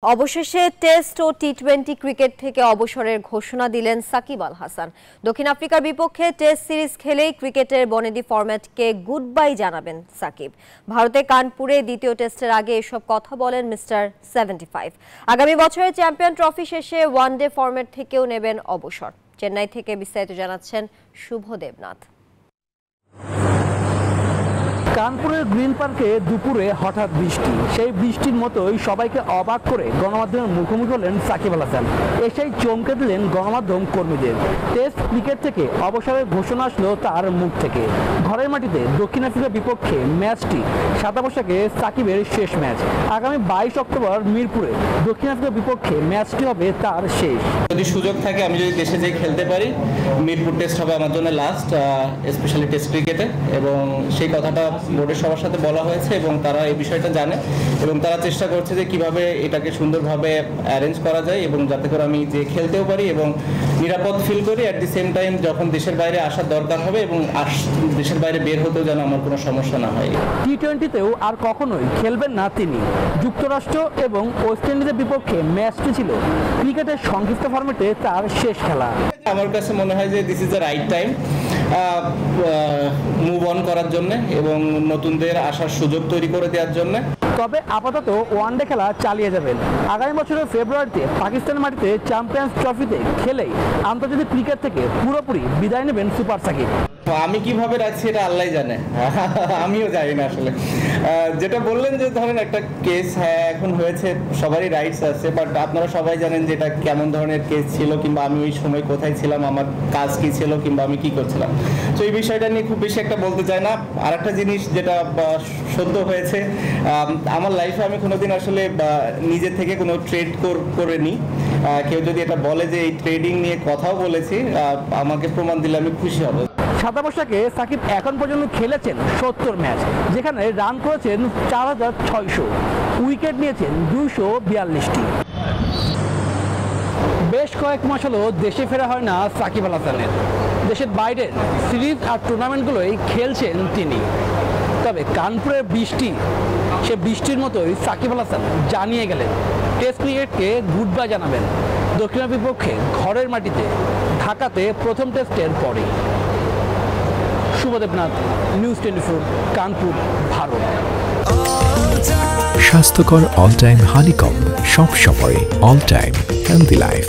অবশেষে টেস্ট ও টি-20 ক্রিকেট থেকে অবসরের ঘোষণা দিলেন সাকিব আল হাসান। দক্ষিণ আফ্রিকার বিপক্ষে টেস্ট সিরিজ খেলেই ক্রিকেটের বনেদি ফরম্যাটকে গুড বাই জানাবেন সাকিব। ভারতে কানপুরে দ্বিতীয় টেস্টের আগে এসব কথা বলেন মিস্টার 75। আগামী বছরের চ্যাম্পিয়ন ট্রফি শেষে ওয়ানডে ফরম্যাট থেকেও নেবেন অবসর। চেন্নাই থেকে বিস্তারিত জানাচ্ছেন শুভ দেবনাথ। কানপুরের গ্রিন পার্কে দুপুরে হঠাৎ বৃষ্টি, সেই বৃষ্টির মতোই সবাইকে অবাক করে গণমাধ্যমের মুখোমুখি হলেন সাকিব আল হাসান। এসেই চমকে দিলেন গণমাধ্যম কর্মীদের। টেস্ট ক্রিকেট থেকে অবসরের ঘোষণা আসলো তার মুখ থেকে। ঘরের মাটিতে দক্ষিণ আফ্রিকার বিপক্ষে ম্যাচটি সাদা পোশাকে সাকিবের শেষ ম্যাচ। আগামী 22 অক্টোবর মিরপুরে দক্ষিণ আফ্রিকার বিপক্ষে ম্যাচটি হবে তার শেষ। যদি সুযোগ থাকে, আমি যদি দেশে যেয়ে খেলতে পারি, মিরপুর টেস্ট হবে আমার জন্য লাস্ট, স্পেশালি টেস্ট ক্রিকেটে। এবং সেই কথাটা বোর্ডের সবার সাথে বলা হয়েছে এবং তারা এই বিষয়টা জানে এবং তারা চেষ্টা করছে যে কিভাবে এটাকে সুন্দরভাবে অ্যারেঞ্জ করা যায় এবং যাতে করে আমি যে খেলতেও পারি এবং নিরাপদ ফিল করি। অ্যাট দি সেম টাইম যখন দেশের বাইরে আসার দরকার হবে এবং দেশের বাইরে বের হতেও যেন আমার কোনো সমস্যা না হয়। টি-20তেও আর কখনোই খেলবেন না তিনি। যুক্তরাষ্ট্র এবং ওয়েস্ট ইন্ডিজের বিপক্ষে ম্যাচটি ছিল ক্রিকেটের সংক্ষিপ্ত ফরম্যাটে তার শেষ খেলা। আমার কাছে মনে হয় যে this is the right time move on করার জন্য এবং নতুনদের আসার সুযোগ তৈরি করে দেওয়ার জন্য। তবে আপাতত ওয়ানডে খেলা চালিয়ে যাবেন। আগামী বছরের ফেব্রুয়ারিতে পাকিস্তানের মাটিতে চ্যাম্পিয়ন্স ট্রফিতে খেলেই আন্তর্জাতিক ক্রিকেট থেকে পুরোপুরি বিদায় নেবেন সুপার সাকিব। আমি কিভাবে রাখছি এটা আল্লাহ জানে, আমিও জানি না আসলে। যেটা বললেন যে ধরেন একটা কেস, হ্যাঁ এখন হয়েছে, সবারই রাইটস আছে, বাট আপনারা সবাই জানেন যে এটা কেমন ধরনের কেস ছিল কিংবা আমি ওই সময় কোথায় ছিলাম, আমার কাজ কি ছিল কিংবা আমি কি করছিলাম। তো এই বিষয়টা নিয়ে খুব বেশি একটা বলতে চাই না। আর একটা জিনিস যেটা সত্য হয়েছে, আমার লাইফে আমি কোনোদিন আসলে নিজে থেকে কোনো ট্রেড করিনি। কেউ যদি এটা বলে যে এই ট্রেডিং নিয়ে কথাও বলেছি, আমাকে প্রমাণ দিলে আমি খুশি হব। সাদা পোশাকে সাকিব এখন পর্যন্ত খেলেছেন 70 ম্যাচ, যেখানে রান করেছেন 4600, উইকেট নিয়েছেন 242টি। বেশ কয়েক মাস হলো দেশে ফেরা হয় না সাকিব আল হাসানের। দেশের বাইরের সিরিজ আর টুর্নামেন্টগুলোই খেলছেন তিনি। তবে কানপুরের বৃষ্টি, সে বৃষ্টির মতোই সাকিব আল হাসান জানিয়ে গেলেন টেস্ট ক্রিকেটকে গুড বাই জানাবেন দক্ষিণ আফ্রিকার বিপক্ষে ঘরের মাটিতে ঢাকাতে প্রথম টেস্টের পরে। শুভ দেবনাথ, নিউজ 24, কানপুর, ভারত। স্বাস্থ্যকর অল টাইম হানিকম, সব সময় অল টাইম হেলদি লাইফ।